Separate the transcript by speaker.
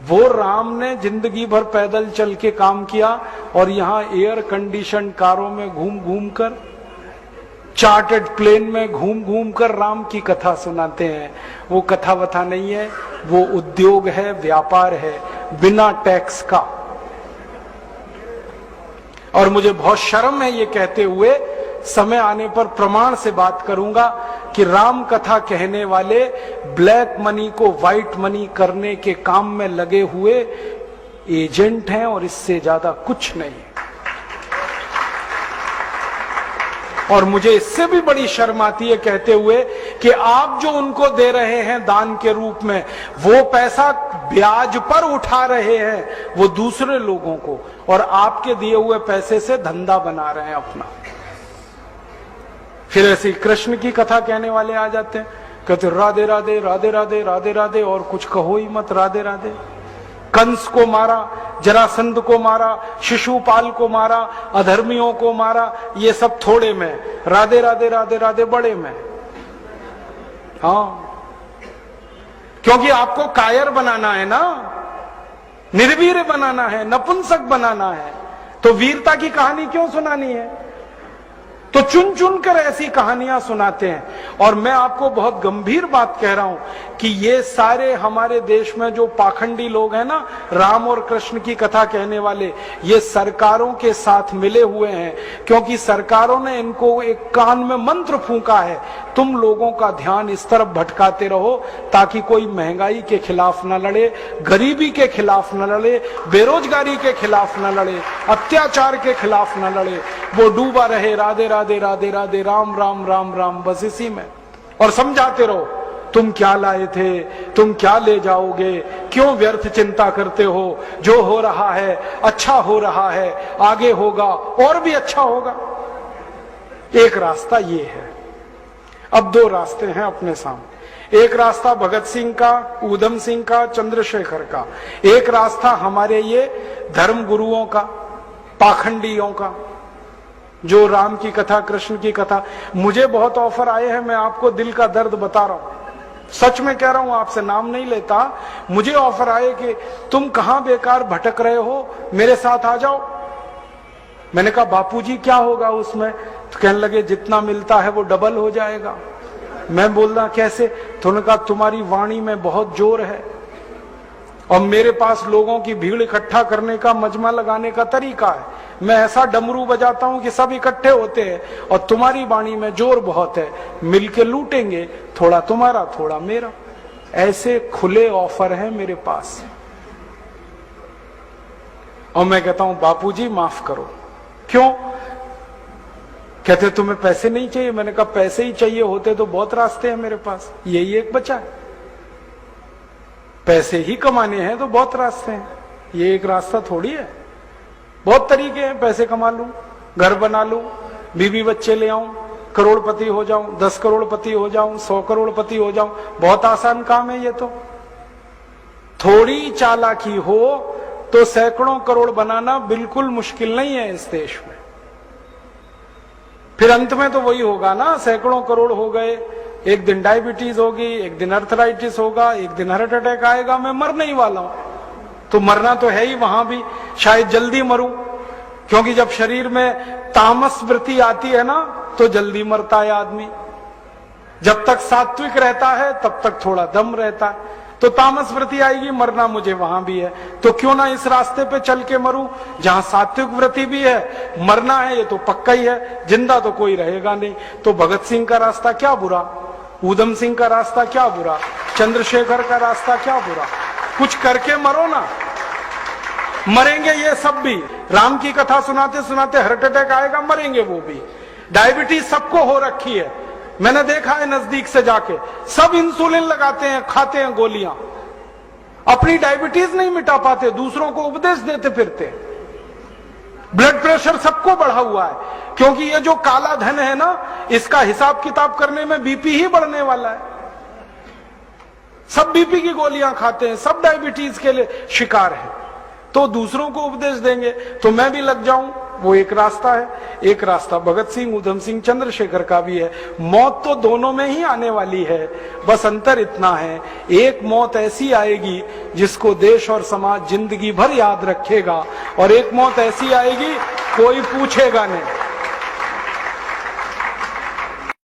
Speaker 1: वो राम ने जिंदगी भर पैदल चल के काम किया और यहां एयर कंडीशन कारों में घूम घूम कर, चार्टर्ड प्लेन में घूम घूम कर राम की कथा सुनाते हैं। वो कथा वथा नहीं है, वो उद्योग है, व्यापार है, बिना टैक्स का। और मुझे बहुत शर्म है ये कहते हुए, समय आने पर प्रमाण से बात करूंगा कि राम कथा कहने वाले ब्लैक मनी को व्हाइट मनी करने के काम में लगे हुए एजेंट हैं और इससे ज्यादा कुछ नहीं है। और मुझे इससे भी बड़ी शर्म आती है कहते हुए कि आप जो उनको दे रहे हैं दान के रूप में, वो पैसा ब्याज पर उठा रहे हैं वो दूसरे लोगों को, और आपके दिए हुए पैसे से धंधा बना रहे हैं अपना। फिर ऐसी कृष्ण की कथा कहने वाले आ जाते हैं, कहते राधे राधे राधे राधे राधे राधे, और कुछ कहो ही मत, राधे राधे। कंस को मारा, जरासंध को मारा, शिशुपाल को मारा, अधर्मियों को मारा, ये सब थोड़े में, राधे राधे राधे राधे बड़े में। हाँ, क्योंकि आपको कायर बनाना है ना, निर्वीर बनाना है, नपुंसक बनाना है, तो वीरता की कहानी क्यों सुनानी है? तो चुन चुन कर ऐसी कहानियां सुनाते हैं। और मैं आपको बहुत गंभीर बात कह रहा हूं कि ये सारे हमारे देश में जो पाखंडी लोग हैं ना, राम और कृष्ण की कथा कहने वाले, ये सरकारों के साथ मिले हुए हैं, क्योंकि सरकारों ने इनको एक कान में मंत्र फूंका है, तुम लोगों का ध्यान इस तरफ भटकाते रहो ताकि कोई महंगाई के खिलाफ न लड़े, गरीबी के खिलाफ न लड़े, बेरोजगारी के खिलाफ न लड़े, अत्याचार के खिलाफ न लड़े, वो डूबा रहे राधे राधे राधे राधे राम राम राम राम, बस इसी में। और समझाते रहो, तुम क्या लाए थे, तुम क्या ले जाओगे, क्यों व्यर्थ चिंता करते हो, जो हो रहा है अच्छा हो रहा है, आगे होगा और भी अच्छा होगा। एक रास्ता ये है। अब दो रास्ते हैं अपने सामने, एक रास्ता भगत सिंह का, ऊधम सिंह का, चंद्रशेखर का, एक रास्ता हमारे ये धर्म गुरुओं का, पाखंडियों का, जो राम की कथा, कृष्ण की कथा। मुझे बहुत ऑफर आए हैं, मैं आपको दिल का दर्द बता रहा हूं, सच में कह रहा हूं, आपसे नाम नहीं लेता। मुझे ऑफर आए कि तुम कहां बेकार भटक रहे हो, मेरे साथ आ जाओ। मैंने कहा बापूजी क्या होगा उसमें? तो कहने लगे जितना मिलता है वो डबल हो जाएगा। मैं बोल रहा कैसे? तो उन्होंने कहा तुम्हारी वाणी में बहुत जोर है और मेरे पास लोगों की भीड़ इकट्ठा करने का, मजमा लगाने का तरीका है। मैं ऐसा डमरू बजाता हूं कि सब इकट्ठे होते हैं और तुम्हारी वाणी में जोर बहुत है, मिलके लूटेंगे, थोड़ा तुम्हारा थोड़ा मेरा। ऐसे खुले ऑफर हैं मेरे पास। और मैं कहता हूं बापूजी माफ करो। क्यों? कहते तुम्हें पैसे नहीं चाहिए। मैंने कहा पैसे ही चाहिए होते तो बहुत रास्ते हैं मेरे पास, यही एक बचा है। पैसे ही कमाने हैं तो बहुत रास्ते हैं, ये एक रास्ता थोड़ी है। बहुत तरीके हैं, पैसे कमा लूं, घर बना लूं, बीवी बच्चे ले आऊं, करोड़पति हो जाऊं, 10 करोड़पति हो जाऊं, 100 करोड़पति हो जाऊं, बहुत आसान काम है ये तो। थोड़ी चालाकी हो तो सैकड़ों करोड़ बनाना बिल्कुल मुश्किल नहीं है इस देश में। फिर अंत में तो वही होगा ना, सैकड़ों करोड़ हो गए, एक दिन डायबिटीज होगी, एक दिन अर्थराइटिस होगा, एक दिन हार्ट अटैक आएगा, मैं मरने ही वाला हूं। तो मरना तो है ही, वहां भी शायद जल्दी मरूं, क्योंकि जब शरीर में तामस वृत्ति आती है ना तो जल्दी मरता है आदमी। जब तक सात्विक रहता है तब तक थोड़ा दम रहता है, तो तामस वृत्ति आएगी, मरना मुझे वहां भी है। तो क्यों ना इस रास्ते पे चल के मरूं जहां सात्विक वृत्ति भी है, मरना है ये तो पक्का ही है, जिंदा तो कोई रहेगा नहीं। तो भगत सिंह का रास्ता क्या बुरा, ऊधम सिंह का रास्ता क्या बुरा, चंद्रशेखर का रास्ता क्या बुरा? कुछ करके मरो ना। मरेंगे ये सब भी, राम की कथा सुनाते सुनाते हार्ट अटैक आएगा, मरेंगे वो भी। डायबिटीज सबको हो रखी है, मैंने देखा है नजदीक से जाके, सब इंसुलिन लगाते हैं, खाते हैं गोलियां, अपनी डायबिटीज नहीं मिटा पाते, दूसरों को उपदेश देते फिरते। ब्लड प्रेशर सबको बढ़ा हुआ है, क्योंकि ये जो काला धन है ना, इसका हिसाब किताब करने में बीपी ही बढ़ने वाला है। सब बीपी की गोलियां खाते हैं, सब डायबिटीज के लिए शिकार है, तो दूसरों को उपदेश देंगे तो मैं भी लग जाऊं वो एक रास्ता है। एक रास्ता भगत सिंह, उधम सिंह, चंद्रशेखर का भी है। मौत तो दोनों में ही आने वाली है, बस अंतर इतना है, एक मौत ऐसी आएगी जिसको देश और समाज जिंदगी भर याद रखेगा, और एक मौत ऐसी आएगी कोई पूछेगा नहीं।